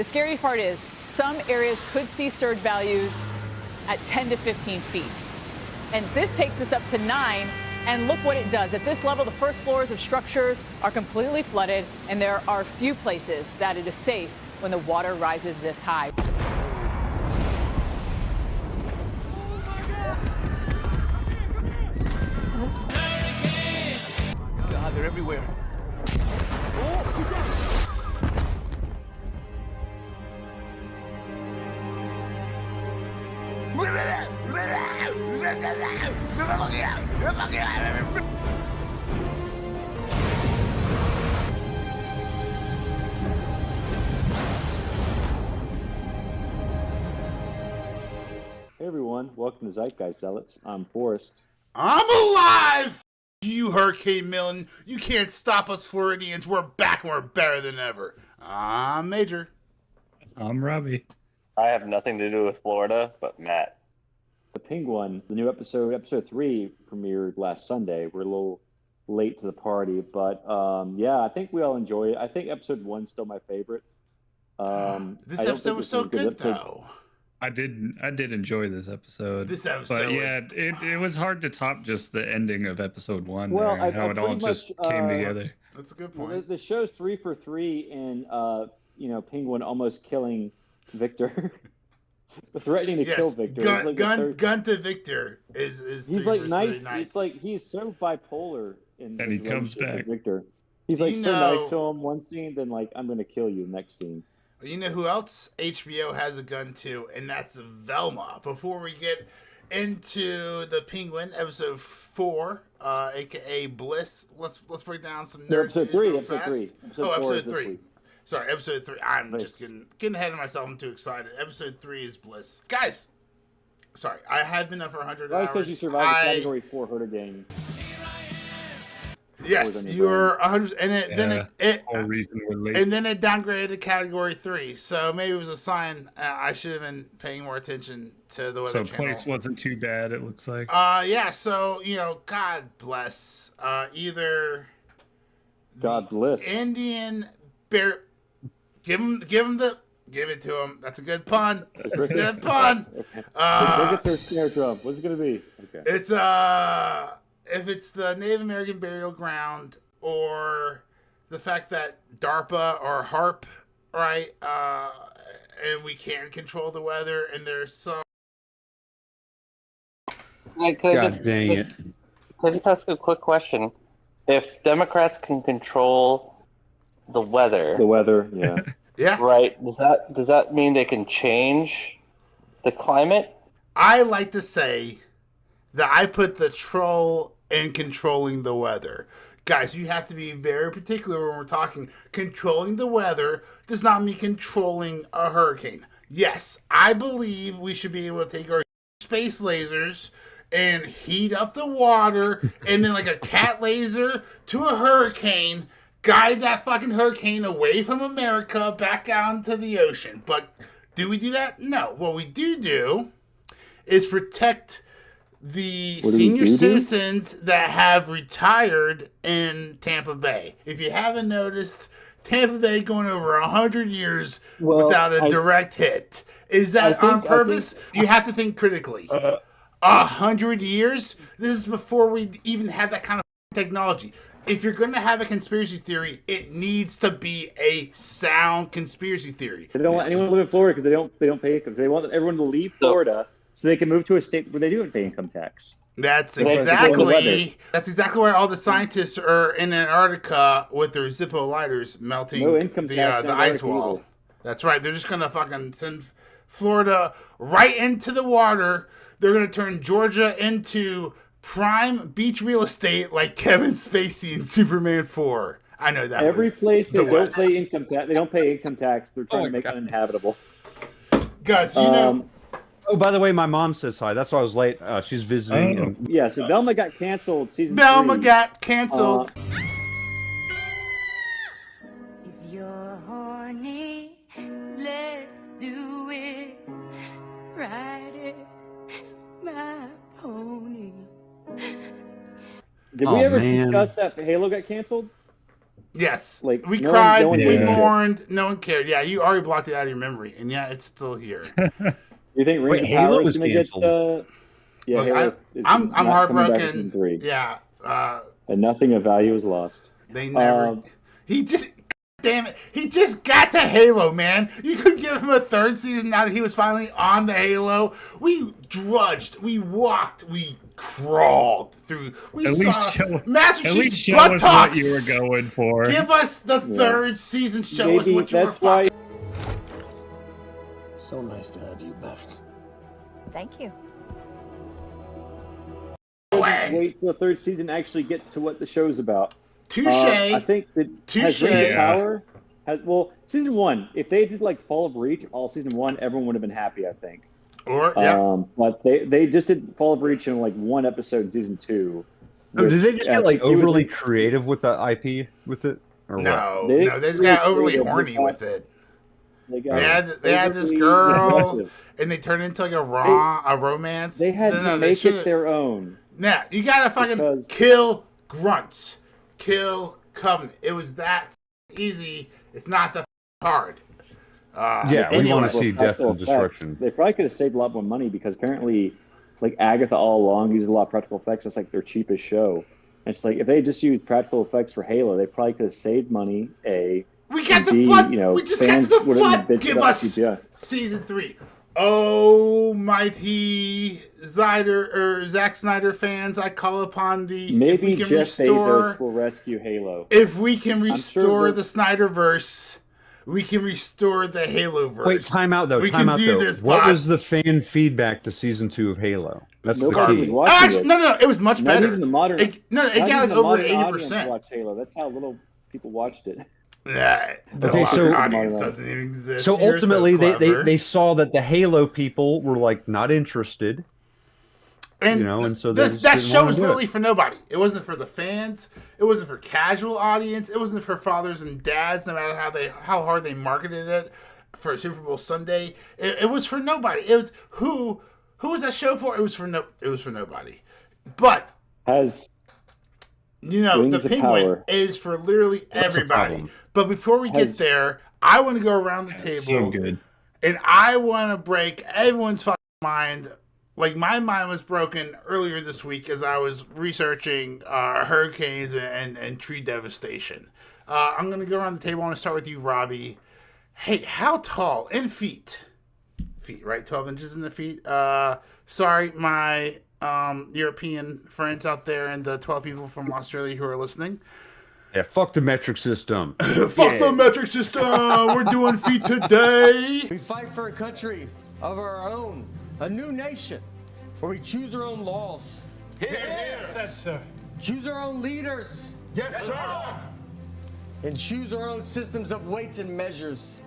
The scary part is some areas could see surge values at 10 to 15 feet. And this takes us up to 9. And look what it does. At this level, the first floors of structures are completely flooded, and there are few places that it is safe when the water rises this high. God, they're everywhere. Hey everyone, welcome to Zeitgeist Zealots. I'm Forrest. I'm alive! You Hurricane Milton, you can't stop us Floridians. We're back and we're better than ever. I'm Major. I'm Robbie. I have nothing to do with Florida, but Matt. The Penguin, the new episode 3, premiered last Sunday. We're a little late to the party, but yeah, I think we all enjoy it. I think episode 1's still my favorite. This episode was so good, though. I did enjoy this episode. This episode, but yeah, it was hard to top just the ending of episode 1. Well, there, how it all just came together. That's a good point. The show's 3 for 3 in Penguin almost killing Victor. Threatening to kill Victor. Gun to Victor is he's like nice. It's like he's so bipolar and he comes back. Victor. He's like so nice to him one scene, then like I'm gonna kill you next scene. You know who else HBO has a gun to, and that's Velma. Before we get into the Penguin episode 4, aka Bliss, let's break down some nerd episode news 3. real fast. Episode 3. Sorry, episode 3. I'm just getting ahead of myself. I'm too excited. Episode 3 is Bliss. Guys, sorry, I have been up for 100 hours. Because you survived the Category 4 Hurricane. Yes, you're 100, and then it downgraded to Category 3. So maybe it was a sign I should have been paying more attention to the weather channel. So place wasn't too bad. It looks like. Yeah. So God bless. Either. God bless. Indian bear. Give it to him. That's a good pun. That's a good pun. It's her snare drum. What's it gonna be? Okay. It's if it's the Native American burial ground or the fact that DARPA or HARP, right? And we can't control the weather, and there's some. God dang it! Can I just ask a quick question? If Democrats can control the weather, yeah. Yeah. Right. Does that mean they can change the climate? I like to say that I put the troll in controlling the weather. Guys, you have to be very particular when we're talking. Controlling the weather does not mean controlling a hurricane. Yes, I believe we should be able to take our space lasers and heat up the water and then like a cat laser to a hurricane, guide that fucking hurricane away from America back out into the ocean. But do we do that? No. What we do is protect the senior citizens that have retired in Tampa Bay. If you haven't noticed, Tampa Bay going over 100 years without a direct hit. Is that on purpose? You have to think critically. 100 years? This is before we even have that kind of technology. If you're going to have a conspiracy theory, it needs to be a sound conspiracy theory. They don't want anyone to live in Florida because they don't pay income. They want everyone to leave Florida so they can move to a state where they do pay income tax. That's exactly why all the scientists are in Antarctica with their Zippo lighters melting the ice wall. Either. That's right. They're just going to fucking send Florida right into the water. They're going to turn Georgia into prime beach real estate like Kevin Spacey in Superman 4. I know that. Every place they don't pay income tax. They don't pay income tax. They're trying to make it uninhabitable. Guys, you know. Oh, by the way, my mom says hi. That's why I was late. She's visiting. Yeah, so Velma got canceled. Season 3. Velma got canceled. If you're horny, let's do it. Ride it, my pony. Did we ever discuss that Halo got canceled? Yes. Like, We no cried, one we gave a shit. mourned, no one cared. Yeah, you already blocked it out of your memory, and yeah, it's still here. You think Rings Wait, of Halo Power is is going to get? canceled. Yeah, Look, Halo is I'm not coming back in heartbroken. season 3, Yeah. and nothing of value is lost. They never. He just. Damn it. He just got to Halo, man. You could give him a 3rd season now that he was finally on the Halo. We drudged. We walked. We crawled through. We At saw least show, Master at least Chief's show us buttocks. what you were going for. Give us the 3rd season. Show us Maybe what you were that's why. So nice to have you back. Thank you. Wait till the 3rd season to actually get to what the show's about. Touche. I think that Touche. Rings of Power season 1. If they did like Fall of Reach all season 1, everyone would have been happy. I think. Or yeah. But they just did Fall of Reach in like 1 episode in season 2. So did they just get like he was overly in- creative with the IP with it? Or what? No, They- they just got overly they- horny with it. They They had this overly girl, aggressive. and they turned it into like a romance. They had No, to they make should've- it their own. Nah, you gotta fucking Because- kill grunts, kill Covenant. It was that easy. It's not that hard. Yeah, we anyway. want to see death Practical and effects. destruction. They probably could have saved a lot more money because apparently, like Agatha all along used a lot of practical effects. That's like their cheapest show. And it's like if they just used practical effects for Halo, they probably could have saved money. We got the B, flood. you know, We just got fans the wouldn't flood. bitch Give about us CGI. season 3. Oh, mighty Zack Snyder fans, I call upon thee. Maybe if we can Jeff restore, Bezos will rescue Halo. If we can sure restore that- the Snyderverse, we can restore the Haloverse. Wait, time out though. We Time can out do though. this, What was bots. the fan feedback to season 2 of Halo? That's Nobody the was key. watching Actually, it. no, it was much Not better. even the modern. It not got like even the over modern 80%. audience watched Halo. That's how little people watched it. Yeah, the Okay, modern so- audience doesn't even exist. So You're ultimately, clever. they saw that the Halo people were like not interested. And you know, and so they just that didn't show wanna was do it. literally for nobody. It wasn't for the fans. It wasn't for casual audience. It wasn't for fathers and dads. No matter how hard they marketed it for Super Bowl Sunday, it was for nobody. It was who was that show for? It was for nobody. But Has you know, Rings the of Penguin Power. is for literally What's the everybody. problem? But before we get Has- there, I want to go around the It's table so good. and I want to break everyone's fucking mind. Like, my mind was broken earlier this week as I was researching hurricanes and tree devastation. I'm going to go around the table. I want to start with you, Robbie. Hey, how tall in feet? Feet, right? 12 inches in the feet. Sorry, my European friends out there and the 12 people from Australia who are listening. Yeah, fuck the metric system. Fuck the metric system. We're doing feet today. We fight for a country of our own, a new nation, where we choose our own laws. Said sir. Choose our own leaders. Yes, sir. And choose our own systems of weights and measures.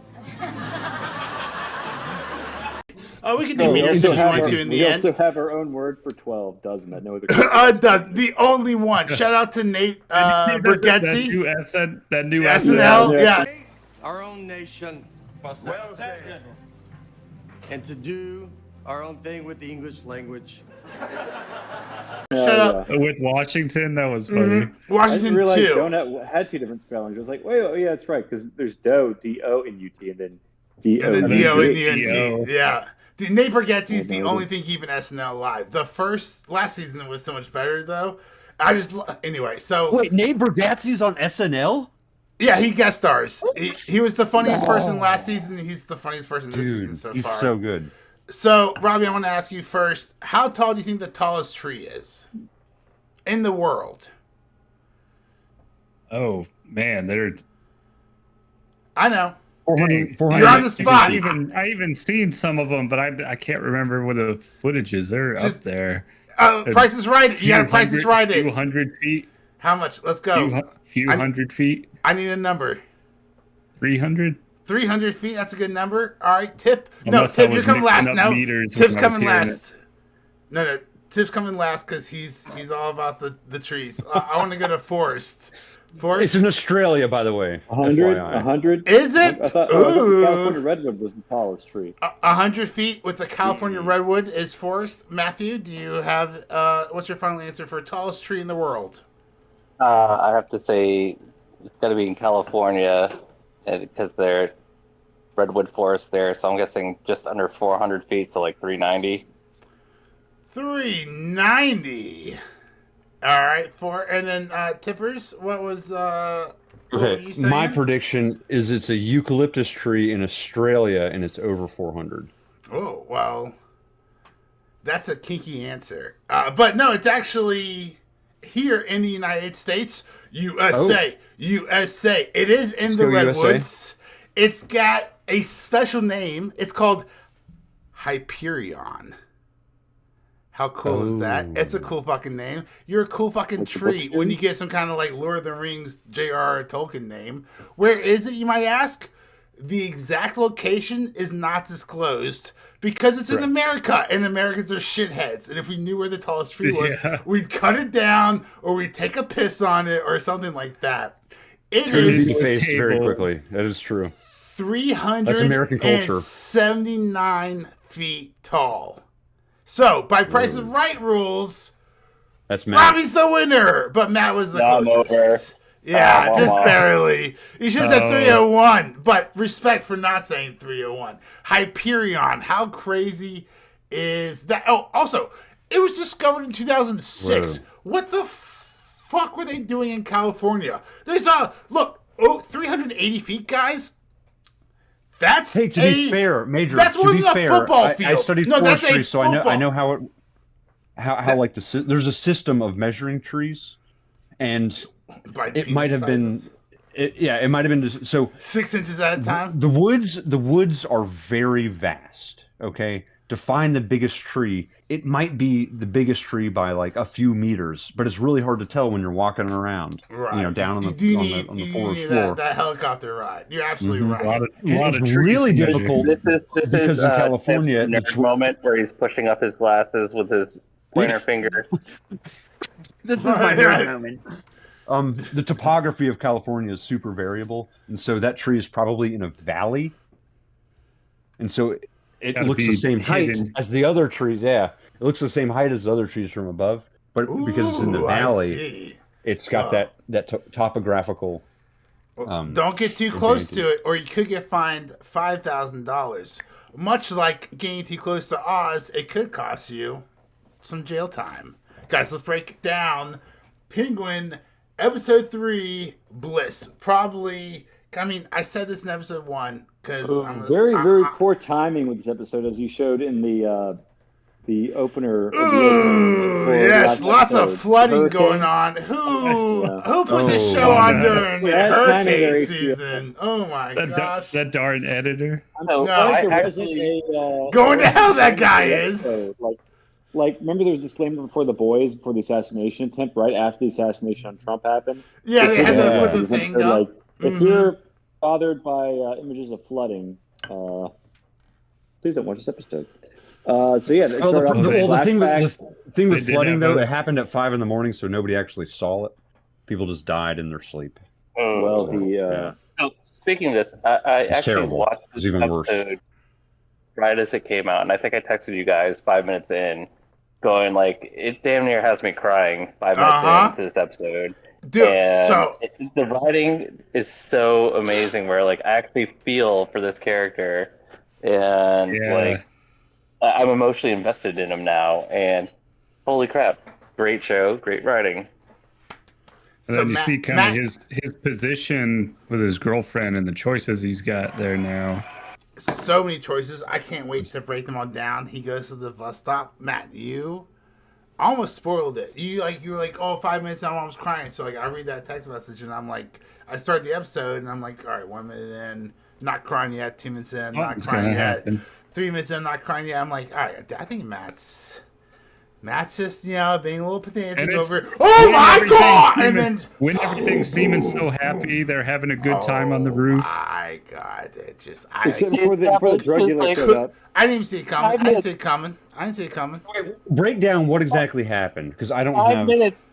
Oh, we can do meters if you want to in the we end. also have our own word for 12, doesn't it? No other. It does. The only one. Shout out to Nate That Bergetzi. new SN, that new SNL. Yeah. Our own nation. Well said. And to do our own thing with the English language. Shout out. With Washington, that was funny. I didn't Washington realize 2. donut had 2 different spellings. I was like, wait, oh yeah, that's right, because there's dough, D-O-N-U-T, and then D-O. And then D-O. D-O-N-U-N-T. Yeah. Dude, Nate Bergetzi is the only thing keeping SNL alive. Last season was so much better, though. Anyway, so. Wait, Nate Bargatze's on SNL? Yeah, he guest stars. He was the funniest person last season. He's the funniest person this season Dude, so he's far. so good. So, Robbie, I want to ask you first. How tall do you think the tallest tree is in the world? Oh man, they're I know. 400, You're on the spot. I even seen some of them, but I can't remember where the footage is. They're Just- up there. Price is right. You got to price is right. Few hundred feet. How much? Let's go. Few I- hundred feet. I need a number. 300. 300 feet. That's a good number. All right. Tip. Unless No, I Tip, you're was coming last. mixing up No. meters Tip's when I was coming hearing last. No. Tip's coming last because he's all about the trees. I want to go to Forest. It's Forest. in Australia, by the way. 100? FYI. 100? Is it? I thought the California redwood was the tallest tree. 100 feet with the California redwood is Forest. Matthew, do you have what's your final answer for tallest tree in the world? I have to say it's got to be in California because they're redwood forest there. So I'm guessing just under 400 feet, so like 390. 390. All right, and then Tippers, what was what were you Okay, saying? my prediction is it's a eucalyptus tree in Australia and it's over 400. Oh, well, that's a kinky answer. But no, it's actually here in the United States, USA. USA. It is in Let's the go redwoods. It's got a special name. It's called Hyperion. How cool is that? It's a cool fucking name. You're a cool fucking tree when you get some kind of like Lord of the Rings J.R.R. Tolkien name. Where is it, you might ask? The exact location is not disclosed because it's in America, and Americans are shitheads. And if we knew where the tallest tree was, we'd cut it down or we'd take a piss on it or something like that. It is very quickly. That is true. 379 feet tall. So, by Price is Right rules, that's Matt. Robbie's the winner, but Matt was the closest. Yeah, just barely. You should have said 301, but respect for not saying 301. Hyperion, how crazy is that? Oh, also, it was discovered in 2006. Whoa. What the fuck were they doing in California? There's look, 380 feet, guys. That's to be fair, Major. That's more than a football field. I studied forestry, so I know how like there's a system of measuring trees, and it might have been, it might have been so 6 inches at a time. The woods are very vast. Okay, to find the biggest tree, it might be the biggest tree by like a few meters, but it's really hard to tell when you're walking around, down on the forest floor. That helicopter ride. You're absolutely right. A lot of it's trees really difficult This because in California, the moment where he's pushing up his glasses with his pointer finger. This is my nerd moment. The topography of California is super variable, and so that tree is probably in a valley, and so it looks the same height as the other trees. Yeah, it looks the same height as the other trees from above, but because it's in the valley, it's got that topographical. Don't get too close to it, or you could get fined $5,000. Much like getting too close to Oz, it could cost you some jail time. Guys, let's break it down. Penguin, episode 3, Bliss. Probably, I mean, I said this in episode 1 because very poor timing with this episode, as you showed in the opener. Yes, lots of flooding going on. Who put this show on during the hurricane season? Oh my gosh! That darn editor. Going to hell, that guy is. Like, remember there was a disclaimer before the assassination attempt, right after the assassination on Trump happened? Yeah, they had to put the thing up. Like, if you're bothered by images of flooding, please don't watch this episode. The thing with flooding, though, it happened at 5 a.m, so nobody actually saw it. People just died in their sleep. So speaking of this, I actually watched this episode right as it came out, and I think I texted you guys 5 minutes in, going like, it damn near has me crying 5 minutes into this episode. Dude, and the writing is so amazing, where like I actually feel for this character, and like I'm emotionally invested in him now. And holy crap, great show, great writing. And then you see kind of his position with his girlfriend and the choices he's got there now. So many choices. I can't wait to break them all down. He goes to the bus stop. Matt, you almost spoiled it. You were like, 5 minutes and I was crying. So like I read that text message and I'm like, I start the episode and I'm like, all right, 1 minute in, not crying yet. 2 minutes in, not crying yet. 3 minutes in, not crying yet. I'm like, all right, I think Matt's just, being a little pedantic over. Oh my god! And then when everything's seeming so happy, they're having a good time on the roof. Oh my god! It just except before the drug dealer showed up. I didn't even see it coming. I didn't see it coming. Break down what exactly happened, because I don't have 5 minutes.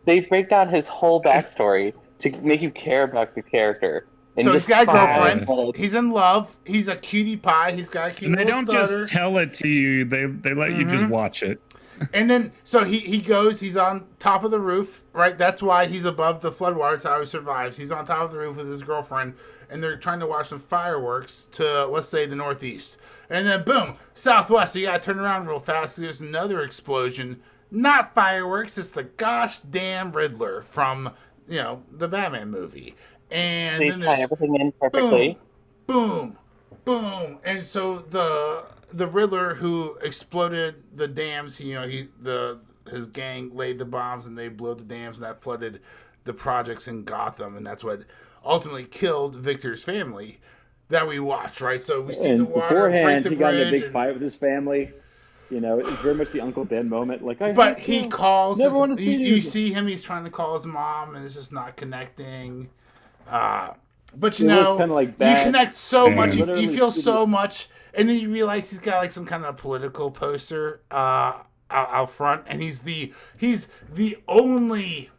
They break down his whole backstory to make you care about the character. So he's got a girlfriend. He's in love. He's a cutie pie. He's got a cute little stutter. And they don't just tell it to you. They let you just watch it. And then, so he goes, he's on top of the roof, right? That's why he's above the floodwater. That's how he survives. He's on top of the roof with his girlfriend, and they're trying to watch some fireworks to, let's say, the northeast. And then, boom, southwest. So you got to turn around real fast because there's another explosion. Not fireworks. It's the gosh damn Riddler from, the Batman movie. And they then tie everything in perfectly. Boom, boom. And so the Riddler who exploded the dams, his gang laid the bombs and they blew the dams and that flooded the projects in Gotham, and that's what ultimately killed Victor's family that we watched, right? So we see the water beforehand, break the he got in a bridge big fight with his family. It's very much the Uncle Ben moment. But he calls. You see see him. He's trying to call his mom, and it's just not connecting. But it was kind of like bad. You connect so much. You feel so much, and then you realize he's got like some kind of political poster out front, and he's the only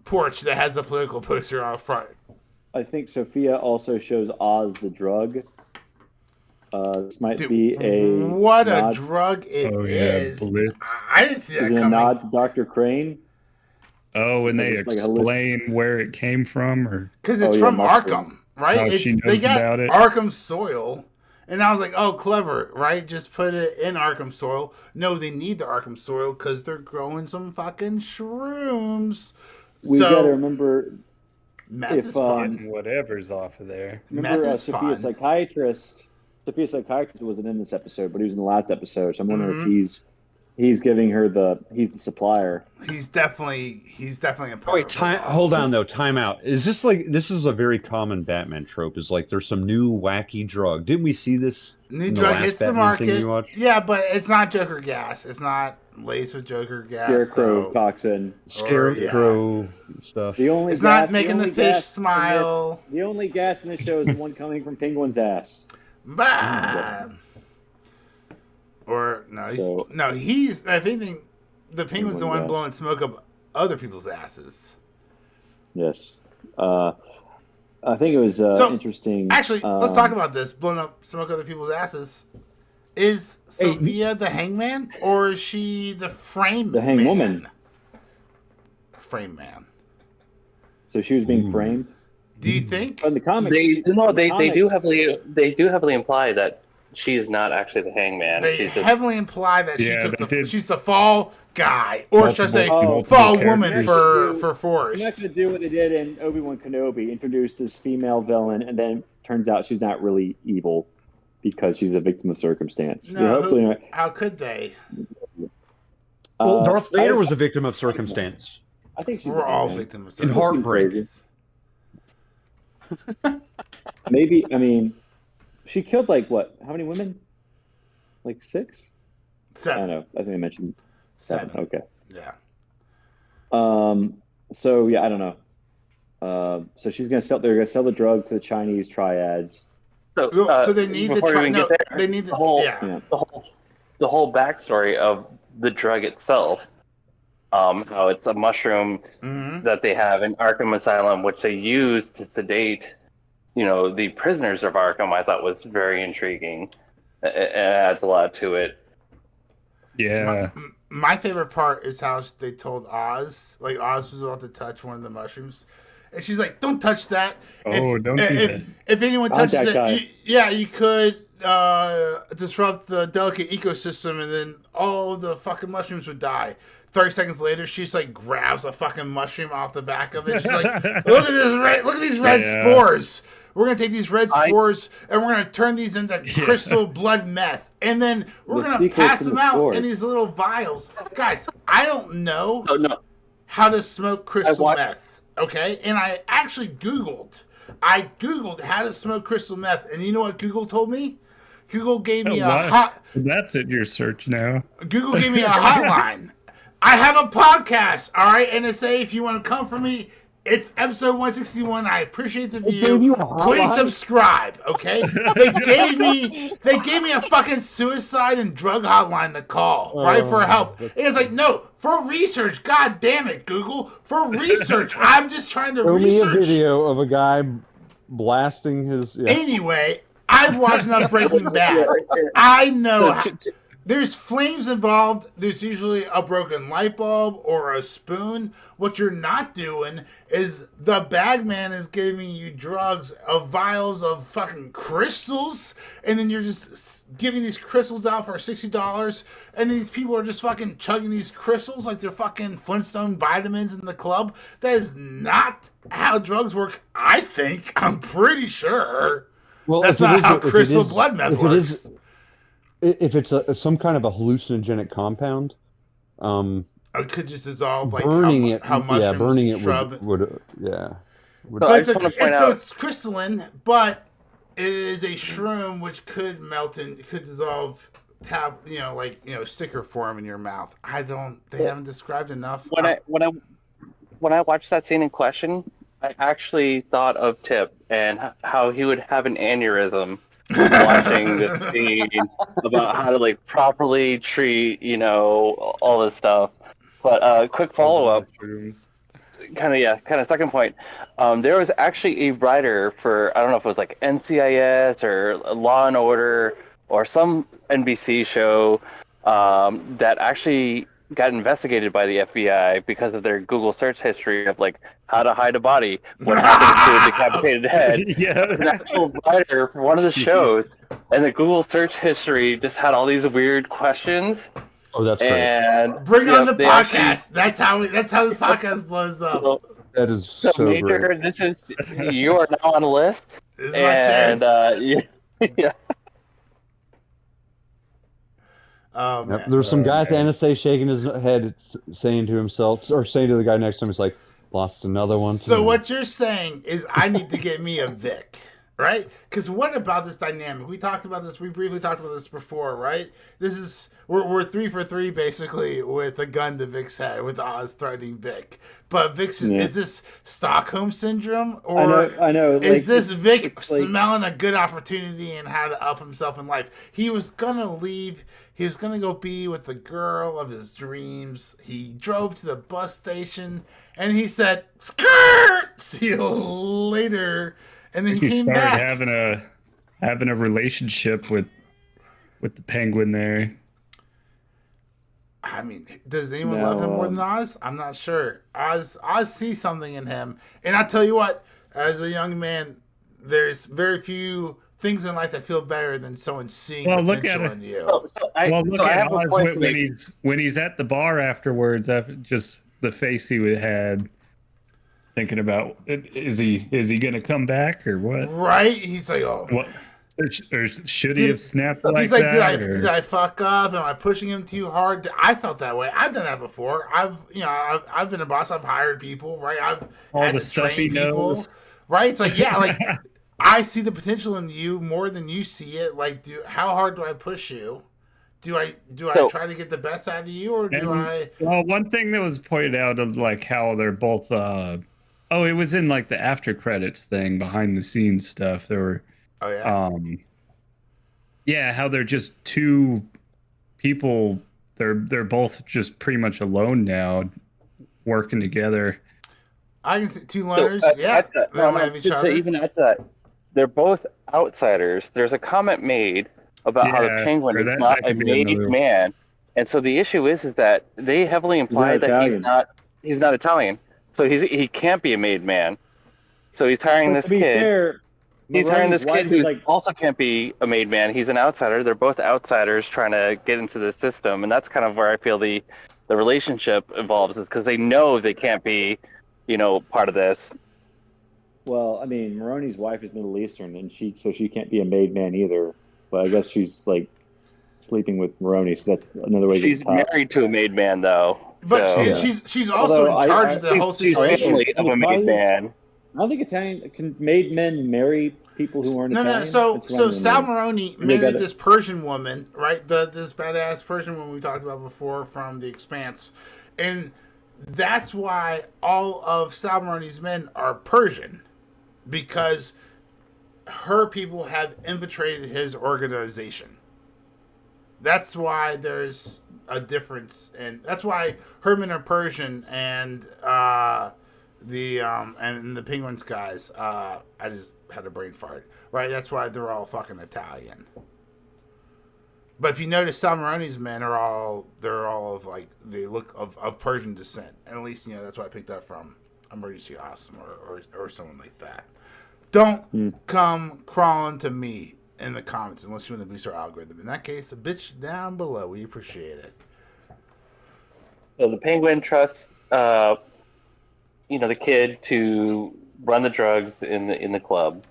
porch that has a political poster out front. I think Sofia also shows Oz the drug. This might be a drug it is. Blitz. I didn't see that coming. A nod to Dr. Crane. Oh, and they explain where it came from, or because it's from Arkham, right? They got about it. Arkham soil, and I was like, oh, clever, right? Just put it in Arkham soil. No, they need the Arkham soil because they're growing some fucking shrooms. We gotta remember. Meth is fun. Whatever's off of there. Remember, Sophia Psychiatrist wasn't in this episode, but he was in the last episode. So I'm wondering if he's giving her he's the supplier. He's definitely a part. Wait, hold on though. Time out. Is this a very common Batman trope? Is like there's some new wacky drug. Didn't we see this? New drug hits the market. Yeah, but it's not Joker gas. It's not laced with Joker gas. Scarecrow toxin. Scarecrow stuff. It's not making the fish smile. The only gas in this show is the one coming from Penguin's ass. Bah. Or he's if anything, the Penguin's the one blowing smoke up other people's asses. Yes. I think it was interesting. Actually, let's talk about this. Blowing up smoke other people's asses. Is Sofia the hangman, or is she the frame The hangwoman. Frame man. So she was being framed? Do you think? In the comics. They do heavily imply that she's not actually the hangman. They heavily imply that she's the fall guy, or should I say fall woman for Forrest. You're not going to do what they did in Obi-Wan Kenobi, introduce this female villain, and then turns out she's not really evil because she's a victim of circumstance. No, how could they? Well, Darth Vader was a victim of circumstance. I think we're all victims of circumstance. In heartbreak. Maybe, she killed how many women? 6? 7. I don't know. I think I mentioned 7. Okay. Yeah. So yeah, I don't know. So they're gonna sell the drug to the Chinese triads. So they need they need the whole backstory of the drug itself. How it's a mushroom that they have in Arkham Asylum, which they use to sedate, the prisoners of Arkham. I thought was very intriguing. It adds a lot to it. Yeah. My favorite part is how they told Oz, Oz was about to touch one of the mushrooms, and she's like, "Don't touch that." Don't do that. If anyone touches it, you could disrupt the delicate ecosystem, and then all the fucking mushrooms would die. 30 seconds later, she's grabs a fucking mushroom off the back of it. She's like, look at these red spores. We're going to take these red spores and we're going to turn these into crystal blood meth. And then we're going to pass them out in these little vials. Guys, I don't know how to smoke crystal meth. Okay? And I actually Googled. How to smoke crystal meth. And you know what Google told me? Google gave me That's at your search now. Google gave me a hotline. I have a podcast, all right? NSA, if you want to come for me, it's episode 161. I appreciate the view. Please subscribe, okay? They gave me a fucking suicide and drug hotline to call, right, for help. And it's like, no, for research. God damn it, Google. For research. I'm just trying to research. Show me a video of a guy blasting his... Yeah. Anyway, I've watched enough Breaking Bad. I know there's flames involved. There's usually a broken light bulb or a spoon. What you're not doing is the bagman is giving you drugs of vials of fucking crystals, and then you're just giving these crystals out for $60, and these people are just fucking chugging these crystals like they're fucking Flintstone vitamins in the club. That is not how drugs work, I think. I'm pretty sure. Well, that's not how crystal blood meth works. If it's some kind of a hallucinogenic compound, it could just dissolve like burning how mushrooms yeah, burning it shrub. would. But so it's crystalline, but it is a shroom which could melt and could dissolve, sticker form in your mouth. They haven't described enough. When I watched that scene in question, I actually thought of Tip and how he would have an aneurysm watching this scene about how to properly treat all this stuff. But quick follow up, kind of second point. There was actually a writer for, I don't know if it was NCIS or Law and Order or some NBC show that actually got investigated by the FBI because of their Google search history of how to hide a body, what happens to a decapitated head. Yeah. An actual writer for one of the shows, and the Google search history just had all these weird questions. Oh, that's great. And bring on the podcast. That's how this podcast blows up. That is so Major, great. You are now on the list. This is my chance. Yeah. Oh, man. There was some guy at the NSA shaking his head, saying to himself, or saying to the guy next to him, he's like, lost another one. So what you're saying is I need to get me a Vic, right? Because what about this dynamic? We talked about this. We briefly talked about this before, right? We're 3 for 3 basically with a gun to Vic's head with Oz threatening Vic. But Vic's is this Stockholm syndrome, or I know. Is this Vic smelling a good opportunity and how to up himself in life? He was gonna leave. He was going to go be with the girl of his dreams. He drove to the bus station, and he said, "Skirt! See you later." And then he came back. having a relationship with the penguin there. I mean, does anyone love him more than Oz? I'm not sure. Oz sees something in him. And I tell you what, as a young man, there's very few things in life that feel better than someone seeing potential in you. Look at Oz when he's at the bar afterwards. Just the face he had, thinking about is he gonna come back or what? Right? He's like, oh, what? Or should he have snapped like that? He's like, did I fuck up? Am I pushing him too hard? I felt that way. I've done that before. I've been a boss. I've hired people. Right? I've had to train people. Right? It's like, yeah, like. I see the potential in you more than you see it. How hard do I push you? Do I try to get the best out of you, or do I? Well, one thing that was pointed out of how they're both. It was in the after credits thing, behind the scenes stuff. There were. Oh yeah. How they're just two people. They're both just pretty much alone now, working together. I can see two loners. They might have each other. Even at that. They're both outsiders. There's a comment made about how the penguin is not a made man, and so the issue is that they heavily imply that he's not Italian, so he can't be a made man. So he's hiring this kid. He's hiring this kid who also can't be a made man. He's an outsider. They're both outsiders trying to get into the system, and that's kind of where I feel the relationship evolves, is because they know they can't be, part of this. Well, I mean, Maroni's wife is Middle Eastern, and she can't be a made man either. But I guess she's sleeping with Maroni, so that's another way. She's married to a made man, though. But she's also in charge of the whole situation. She's of a made man. I don't think made men marry people who aren't Italian. So Sal Maroni married this Persian woman, right? This badass Persian woman we talked about before from The Expanse, and that's why all of Sal Maroni's men are Persian. Because her people have infiltrated his organization. That's why there's a difference, and that's why Herman are Persian and the Penguins guys. I just had a brain fart. Right, that's why they're all fucking Italian. But if you notice, Salmaroni's men are all of like they look of Persian descent, and at least that's what I picked up from Emergency Awesome or someone like that. Don't come crawling to me in the comments unless you want to boost our algorithm. In that case, a bitch down below. We appreciate it. So the Penguin trusts, the kid to run the drugs in the club,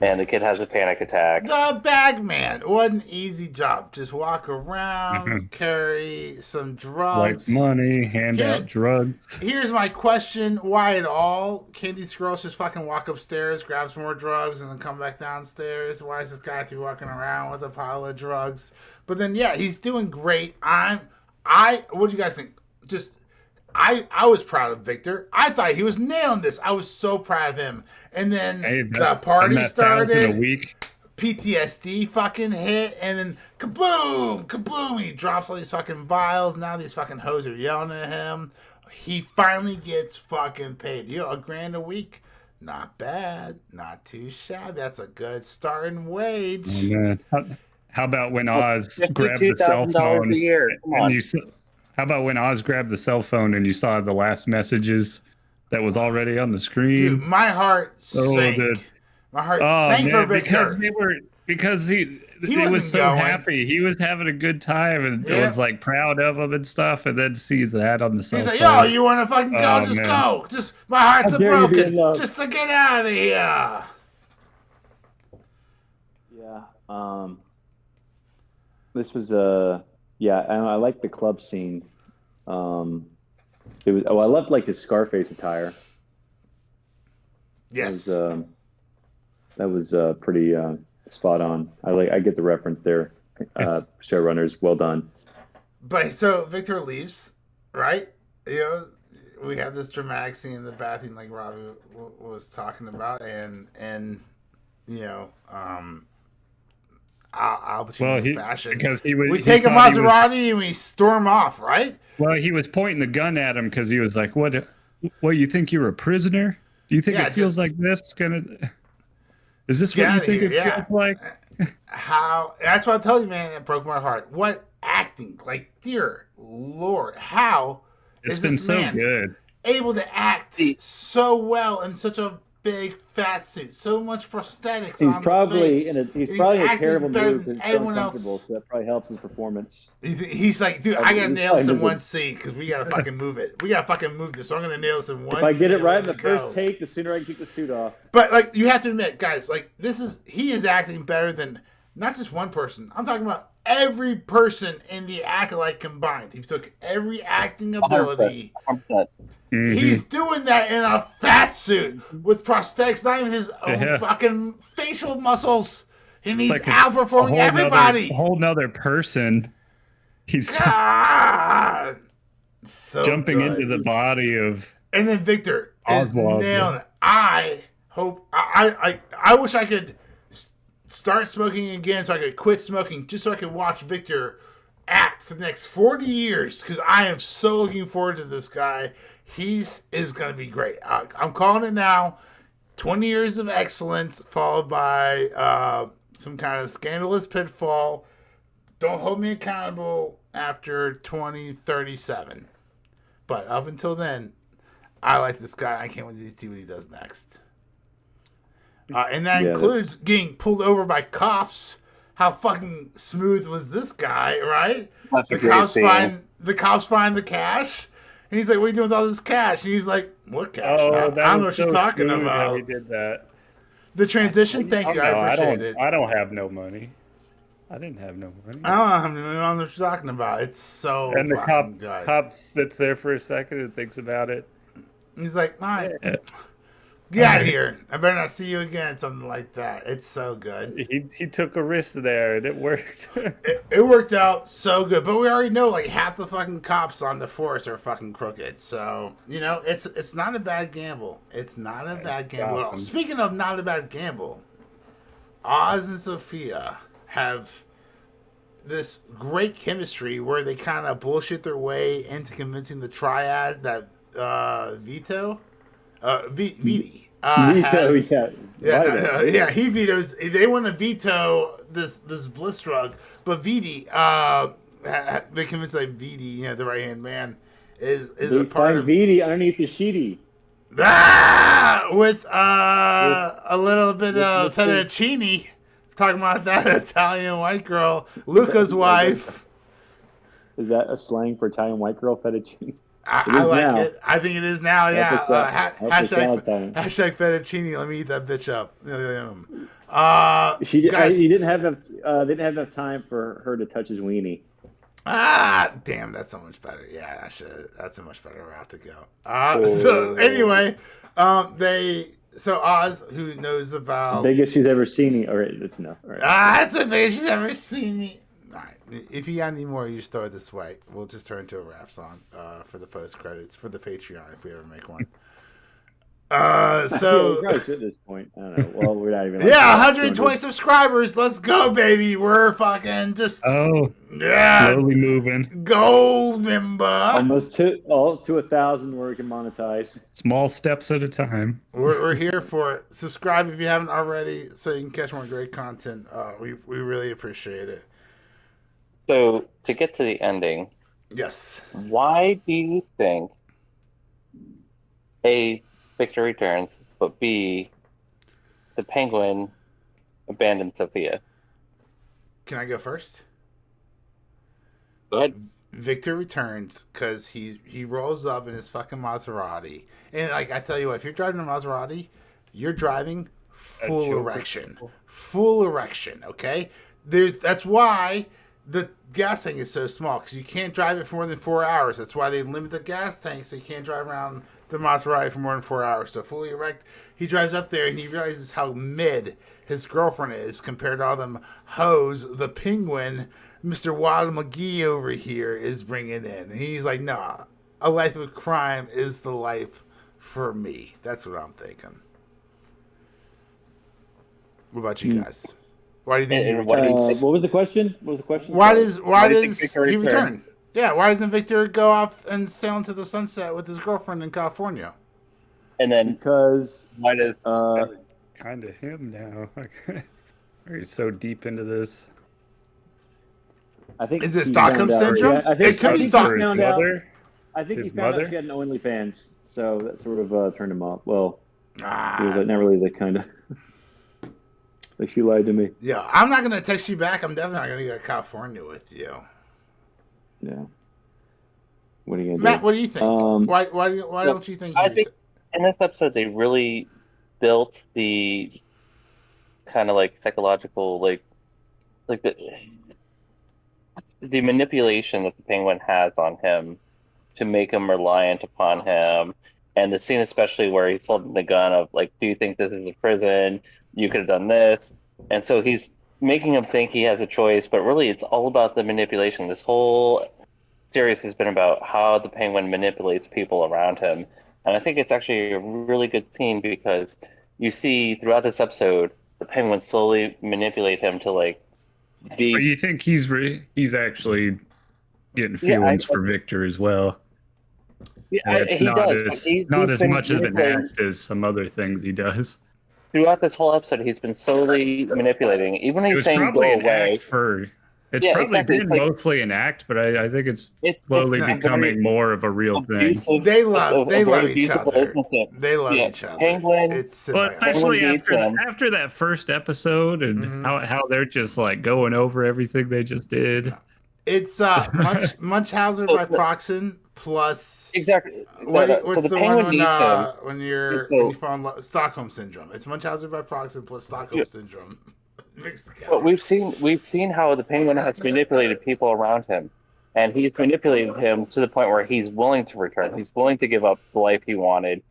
and the kid has a panic attack. The bagman. What an easy job. Just walk around, carry some drugs. Like money, hand out drugs. Here's my question. Why at all? Can't these girls just fucking walk upstairs, grab some more drugs, and then come back downstairs? Why is this guy to be walking around with a pile of drugs? But then, yeah, he's doing great. What do you guys think? I was proud of Victor. I thought he was nailing this. I was so proud of him. And then the party started. A week. PTSD fucking hit, and then kaboom! He drops all these fucking vials. Now these fucking hoes are yelling at him. He finally gets fucking paid. $1,000 a week. Not bad. Not too shabby. That's a good starting wage. Oh, man. How about when Oz grabbed the cell phone? A year. Come on. How about when Oz grabbed the cell phone and you saw the last messages that was already on the screen? Dude, my heart sank. My heart sank for Victor. Because he was so happy. He was having a good time and was like proud of him and stuff, and then sees that on the cell phone. He's like, yo, you want to fucking go? Just go. Just my heart's broken. Just to get out of here. Yeah. This was and I like the club scene. I loved like his Scarface attire. Yes. That was pretty spot on. I get the reference there. Showrunners, well done. But so Victor leaves, right? We have this dramatic scene in the bathroom, like Robbie was talking about, and Al Pacino fashion. Because we take a Maserati and we storm off, right? Well, he was pointing the gun at him because he was like, "What? You think you're a prisoner? Do you think it feels like this? Is this what you think it feels like?" How? That's what I tell you, man. It broke my heart. What acting? Like, dear Lord, how it's been so good. Able to act so well in such a big fat suit, so much prosthetics. He's on probably the face. He's probably in a terrible mood because he's so uncomfortable, so that probably helps his performance. He's like, dude, I gotta nail this in one scene because we gotta fucking move it. We gotta fucking move this. So I'm gonna nail this in one. If I get it right in the first take, the sooner I can keep the suit off. But like, you have to admit, guys, like he is acting better than not just one person. I'm talking about every person in the Acolyte combined. He took every acting ability. 100%. Mm-hmm. He's doing that in a fat suit with prosthetics, not even his own fucking facial muscles. And he's outperforming everybody. A whole nother person. He's so jumping good. into the body of. And then Victor Oswald, is nailing it. I hope I wish I could start smoking again so I could quit smoking just so I could watch Victor act for the next 40 years because I am so looking forward to this guy. He is going to be great. I'm calling it now. 20 years of excellence followed by some kind of scandalous pitfall. Don't hold me accountable after 2037. But up until then, I like this guy. I can't wait to see what he does next. And that includes getting pulled over by cops. How fucking smooth was this guy, right? The cops find the cash. And he's like, "What are you doing with all this cash?" And he's like, "What cash? I don't know what you're talking about." He did that. The transition, thank you. I appreciate it. I don't have no money. I didn't have no money. I don't know what you're talking about. It's so. And the cop sits there for a second and thinks about it. He's like, "All right, get out of here. I better not see you again." Something like that. It's so good. He took a risk there and it worked. it worked out so good. But we already know like half the fucking cops on the force are fucking crooked. So, it's not a bad gamble. It's not a bad gamble at all. Speaking of not a bad gamble, Oz and Sofia have this great chemistry where they kind of bullshit their way into convincing the triad that Vito Veto, he vetoes. They want to veto this bliss drug, but Vidi, they convinced like Vidi, the right hand man, is a part of Vidi underneath the sheety. With a little bit of fettuccine. Talking about that Italian white girl, Luca's wife. Is that a slang for Italian white girl, fettuccine? I like it. I think it is now. Yeah. Hashtag fettuccine. Let me eat that bitch up. Guys, he didn't have enough. They didn't have enough time for her to touch his weenie. Damn, that's so much better. Yeah, that's a much better route to go. So anyway, Oz, who knows about biggest she's ever seen me. All right, that's enough. All right. That's the biggest she's ever seen me. All right, if you got any more, you just throw it this way. We'll just turn to a rap song for the post credits for the Patreon if we ever make one. We probably should at this point. I don't know. Well, we're not even. 120 subscribers. Let's go, baby. We're fucking just. Slowly moving. Gold member. Almost to 1,000 where we can monetize. Small steps at a time. We're here for it. Subscribe if you haven't already, so you can catch more great content. We really appreciate it. So to get to the ending. Yes. Why do you think A, Victor returns, but B, the Penguin abandoned Sofia? Can I go first? Go ahead. Victor returns because he rolls up in his fucking Maserati. And like I tell you what, if you're driving a Maserati, you're driving full erection. Full erection, okay? That's why the gas tank is so small, because you can't drive it for more than 4 hours. That's why they limit the gas tank, so you can't drive around the Maserati for more than 4 hours. So fully erect, he drives up there and he realizes how mid his girlfriend is compared to all them hoes the Penguin, Mr. Wild McGee over here, is bringing in. And he's like, nah, a life of crime is the life for me. That's what I'm thinking. What about you guys? Why do you think he returned? What was the question? Why does he return? Yeah, why doesn't Victor go off and sail into the sunset with his girlfriend in California? And then because why does kind of him now? He's so deep into this. I think is it Stockholm syndrome? Yeah, I think it could be Stockholm. I think he found out she had no OnlyFans, so that sort of turned him off. Well, he was like, not really the kind of. Like she lied to me. Yeah, I'm not gonna text you back. I'm definitely not gonna go to California with you. Yeah. What are you gonna Matt, do? what do you think? Why don't you think? I think in this episode they really built the kind of like psychological like the manipulation that the Penguin has on him to make him reliant upon him. And the scene especially where he's holding the gun of like, do you think this is a prison? You could have done this. And so he's making him think he has a choice, but really it's all about the manipulation. This whole series has been about how the Penguin manipulates people around him. And I think it's actually a really good scene because you see throughout this episode, the Penguin slowly manipulate him to like be... But you think he's actually getting feelings for Victor as well? Yeah, it's not as much of an act as some other things he does. Throughout this whole episode, he's been slowly manipulating. Even when he's saying "go away," it's probably been mostly an act, but I think it's slowly becoming more of a real thing. They love each other. They love each other. Penguin, but especially after that first episode and how they're just like going over everything they just did. It's Munchausen by proxy plus exactly. What's the one when you fall in love? Stockholm syndrome. It's Munchausen by proxy plus Stockholm syndrome mixed together. But we've seen how the Penguin has manipulated people around him, and he's manipulated him to the point where he's willing to return. He's willing to give up the life he wanted.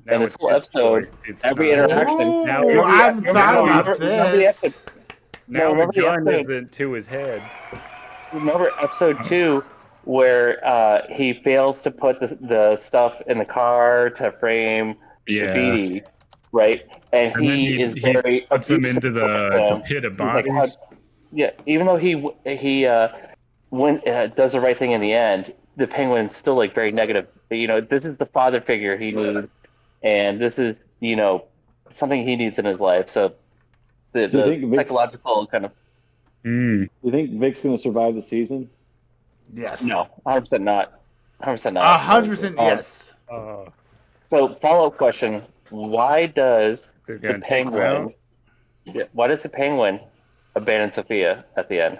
Now and this whole episode, every interaction. I haven't thought about this. Now the gun isn't to his head. Remember episode 2 where he fails to put the stuff in the car to frame graffiti, right? And he puts them into the pit of bodies. Even though he does the right thing in the end, the Penguin's still like very negative. You know, this is the father figure he needs, and this is something he needs in his life. So the psychological kind of. Do you think Vic's going to survive the season? Yes. No, 100% not. 100% not. 100% yes. So follow-up question: why does the Penguin? Why does the Penguin abandon Sophia at the end?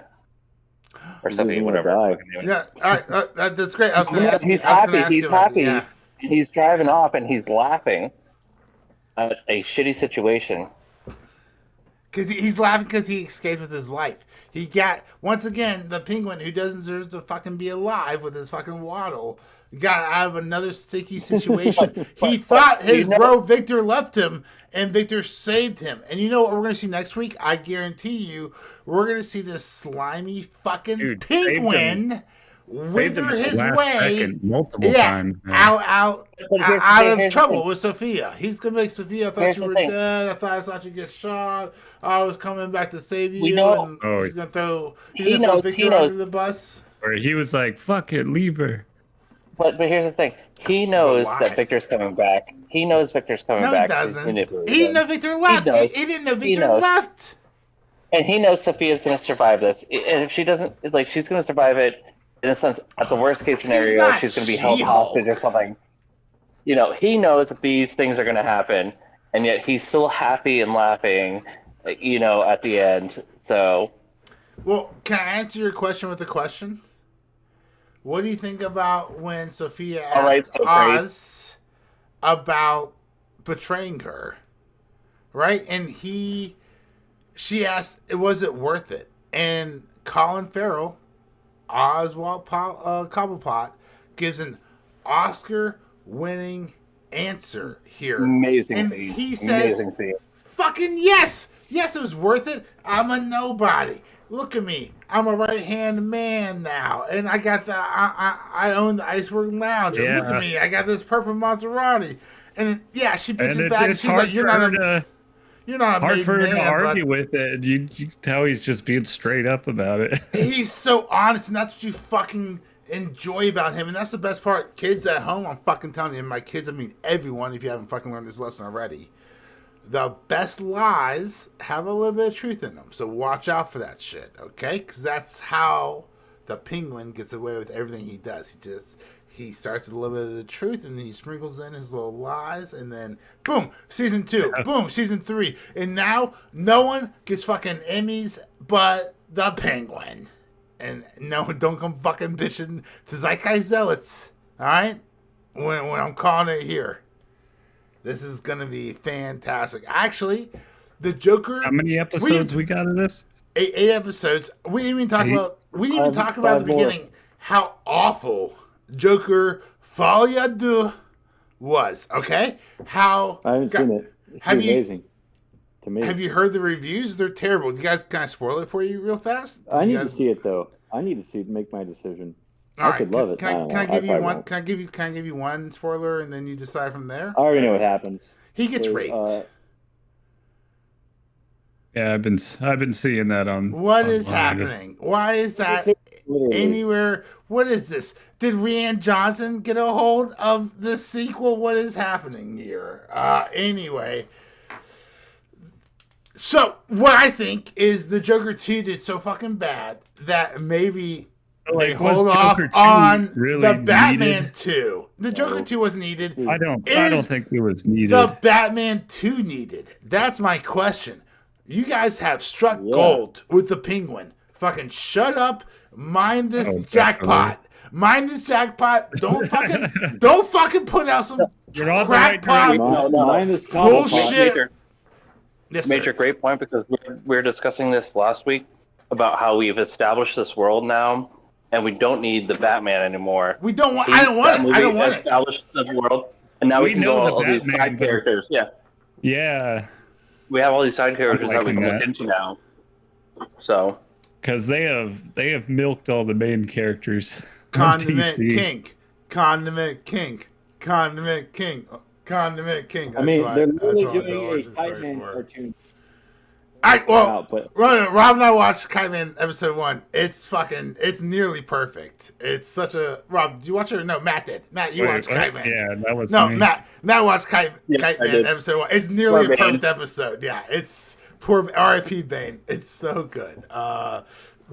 Or Sophia, whatever. Yeah, all right, that's great. I was going to ask. He's happy. He's happy. Yeah. He's driving off and he's laughing at a shitty situation. Because he's laughing because he escaped with his life. He got, once again, the Penguin, who doesn't deserve to fucking be alive with his fucking waddle, got out of another sticky situation. He thought his bro Victor left him, and Victor saved him. And you know what we're going to see next week? I guarantee you, we're going to see this slimy fucking Penguin wither his way multiple times. Out of trouble with Sophia. He's going to make Sophia, I thought you were dead. I thought you get shot. I was coming back to save you. We know. He's going to throw Victor under the bus. Or he was like, fuck it, leave her. But here's the thing. He knows that Victor's coming back. He knows Victor's coming back. No, he doesn't. He didn't know Victor left. He didn't know Victor left. And he knows Sophia's going to survive this. And if she doesn't, she's going to survive it, in a sense, at the worst case scenario, she's going to be held hostage or something. He knows that these things are going to happen, and yet he's still happy and laughing, at the end. So. Well, can I answer your question with a question? What do you think about when Sophia asked Oz about betraying her? Right? And she asked, was it worth it? And Colin Farrell, Oswald Cobblepot, gives an Oscar-winning answer here. Amazing. And he says, fucking yes! Yes, it was worth it. I'm a nobody. Look at me. I'm a right-hand man now. And I got I own the Iceberg Lounge. And look at me. I got this purple Maserati. And she pitches back and she's like, you're not a hard for her man, to argue with it. You can tell he's just being straight up about it. He's so honest, and that's what you fucking enjoy about him. And that's the best part. Kids at home, I'm fucking telling you, and my kids, I mean everyone, if you haven't fucking learned this lesson already, the best lies have a little bit of truth in them. So watch out for that shit, okay? Because that's how the Penguin gets away with everything he does. He starts with a little bit of the truth, and then he sprinkles in his little lies, and then boom, season 2, boom, season 3, and now no one gets fucking Emmys but the Penguin. And no, don't come fucking bitching to Zeitgeist Zealots, all right? When I'm calling it here. This is going to be fantastic. Actually, the Joker... How many episodes we got of this? 8 episodes. We didn't even talk about at the beginning how awful Joker Folia 2 was, okay? I haven't seen it. It's amazing to me. Have you heard the reviews? They're terrible. You guys, can I spoil it for you real fast? I need to see it, though. I need to make my decision. I could love it. Can I give you one? Can I give you one spoiler and then you decide from there? I already know what happens. He gets raped. Yeah, I've been seeing that on. What is happening? Why is that anywhere? What is this? Did Rian Johnson get a hold of the sequel? What is happening here? Anyway. So, what I think is the Joker 2 did so fucking bad that maybe they hold off on the Batman 2. The Joker 2 was needed. I don't think it was needed. The Batman 2 needed. That's my question. You guys have struck gold with the Penguin. Fucking shut up. Mind this jackpot. Mind this jackpot. Don't fucking put out some crackpot bullshit. Yes, Major, great point, because we're discussing this last week about how we've established this world now, and we don't need the Batman anymore. We don't want. I don't want it. I don't want it. Established this world, and now we can go all these side characters. Yeah. We have all these side characters that we can look into now. So. Because they have milked all the main characters. Condiment King. Condiment King. Condiment King. Condiment King. They're literally doing a Batman cartoon. Rob and I watched Kite-Man episode 1. It's nearly perfect. It's such a Rob. Did you watch it? Or no, Matt did. Matt, you watched Kite-Man. Yeah, that was no me. Matt. Matt watched Kite-Man episode 1. It's nearly a perfect episode. Yeah, it's poor R.I.P. Bane. It's so good.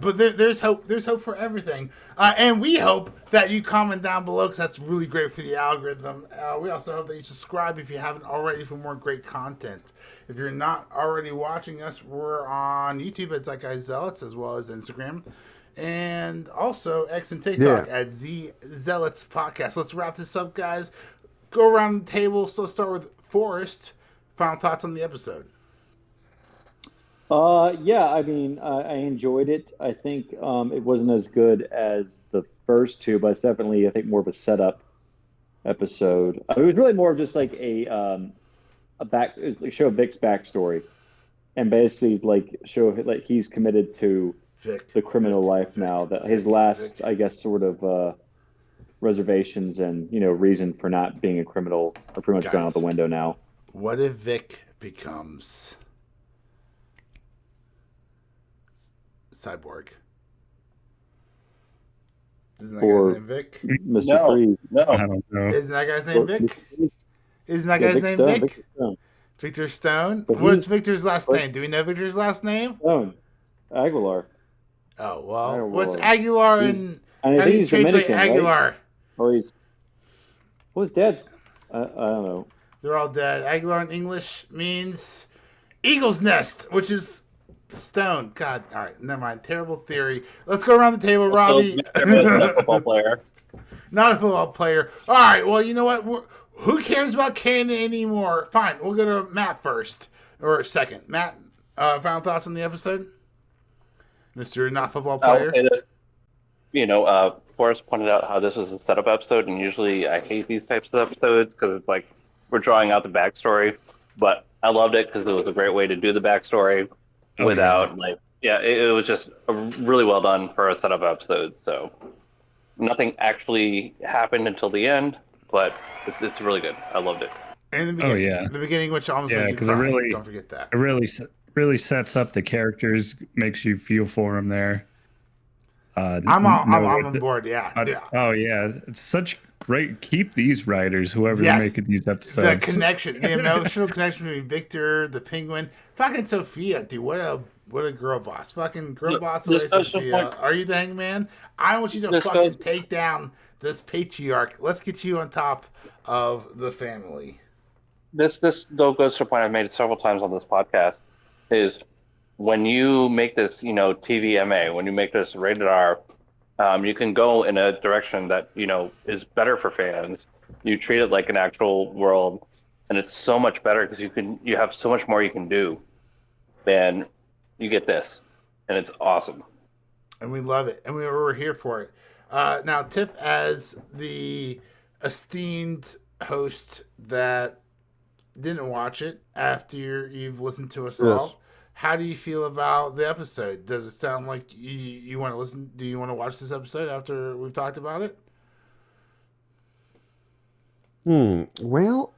But there's hope. There's hope for everything, and we hope that you comment down below because that's really great for the algorithm. We also hope that you subscribe if you haven't already for more great content. If you're not already watching us, we're on YouTube at Zeitgeist Zealots as well as Instagram, and also X and TikTok at Z Zealots Podcast. Let's wrap this up, guys. Go around the table. So let's start with Forrest. Final thoughts on the episode. I mean, I enjoyed it. I think it wasn't as good as the first two, but it's definitely, I think, more of a setup episode. It was really more of just like show Vic's backstory, and basically show he's committed to the criminal life now. That his last, I guess, sort of reservations and reason for not being a criminal are pretty much gone out the window now. What if Vic becomes Cyborg? Isn't that guy's name Vic? Mr. Freeze. No, I don't know. Isn't that guy's name Vic? Isn't that guy's name Vic? Victor Stone. What's Victor's last name? Do we know Victor's last name? Stone. Aguilar. Oh well. What's Aguilar and I think he's Dominican, Aguilar? Right? Or he's dead. I don't know. They're all dead. Aguilar in English means eagle's nest, which is stone. God, all right, never mind. Terrible theory. Let's go around the table, Robbie. Not a football player. Not a football player. All right, well, you know what? Who cares about canon anymore? Fine, we'll go to Matt first, or second. Matt, final thoughts on the episode? Mr. Not Football Player? Forrest pointed out how this is a setup episode, and usually I hate these types of episodes because it's like we're drawing out the backstory, but I loved it because it was a great way to do the backstory without it was just really well done for a setup episode. So nothing actually happened until the end, but it's really good. I loved it. And the beginning, which almost made you cry. Don't forget that. It really sets up the characters, makes you feel for them there. I'm on board. Yeah. Oh yeah, it's such great. Keep these writers, whoever's making these episodes. The connection, the emotional connection between Victor, the Penguin, fucking Sofia, dude. What a girl boss. Fucking girl boss away, Sofia. Are you the Hangman? I want you to fucking take down this patriarch. Let's get you on top of the family. This though goes to a point I've made several times on this podcast, is when you make this, TVMA, when you make this rated R, you can go in a direction that, is better for fans. You treat it like an actual world, and it's so much better because you have so much more you can do than you get this, and it's awesome. And we love it, and we're here for it. Now, Tip, as the esteemed host that didn't watch it after you've listened to us all, how do you feel about the episode? Does it sound like you want to listen? Do you want to watch this episode after we've talked about it? Well,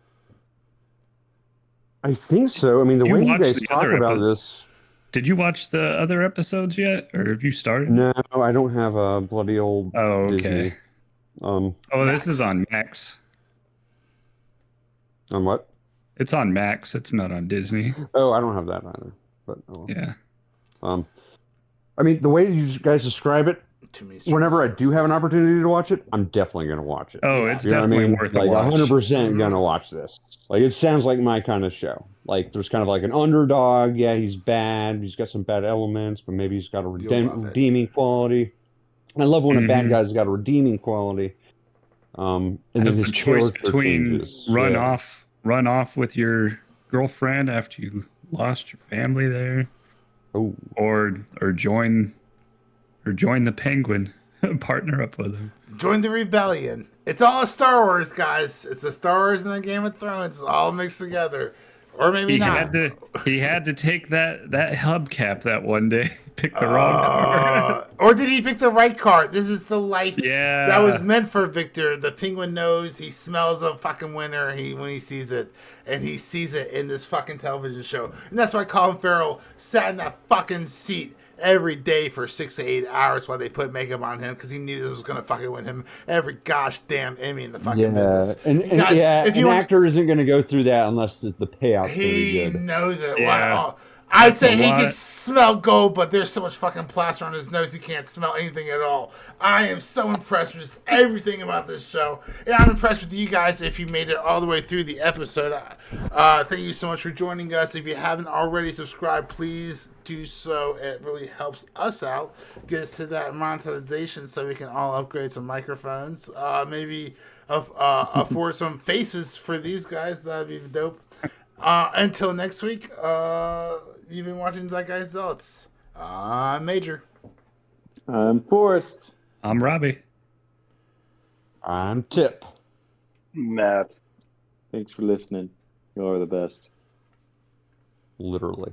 I think so. I mean, the way you guys talk about this. Did you watch the other episodes yet, or have you started? No, I don't have a bloody old. Oh, okay. Disney. This is on Max. On what? It's on Max. It's not on Disney. Oh, I don't have that either. But yeah. I mean, the way you guys describe it, whenever I do have an opportunity to watch it, I'm definitely going to watch it. Oh, it's definitely worth a watch. 100% going to watch this. Like, it sounds like my kind of show. Like, there's kind of like an underdog. Yeah, he's bad. He's got some bad elements, but maybe he's got a redeeming quality. I love when a bad guy's got a redeeming quality. And it's a choice between run off with your girlfriend after you lost your family there, or join the Penguin, partner up with him. Join the rebellion. It's all Star Wars, guys. It's the Star Wars and the Game of Thrones. It's all mixed together. Or maybe not. He had to take that hubcap that one day. Pick the wrong car. Or did he pick the right car? This is the life that was Yeah. meant for Victor. The penguin knows, he smells a fucking winner when he sees it. And he sees it in this fucking television show. And that's why Colin Farrell sat in that fucking seat every day for 6 to 8 hours while they put makeup on him, because he knew this was gonna fucking win him every gosh damn Emmy in the fucking business. And guys, if an actor isn't going to go through that unless the payout's going to be he good. knows it. Yeah. Wow. I'd say he lot. can smell gold, but there's so much fucking plaster on his nose he can't smell anything at all. I am so impressed with just everything about this show. And I'm impressed with you guys if you made it all the way through the episode. Thank you so much for joining us. If you haven't already subscribed, please do so. It really helps us out. Get us to that monetization so we can all upgrade some microphones. Maybe afford some faces for these guys. That'd be dope. Until next week, you've been watching Zeitgeist Zealots. I'm Major. I'm Forrest. I'm Robbie. I'm Tip. Matt. Thanks for listening. You are the best. Literally.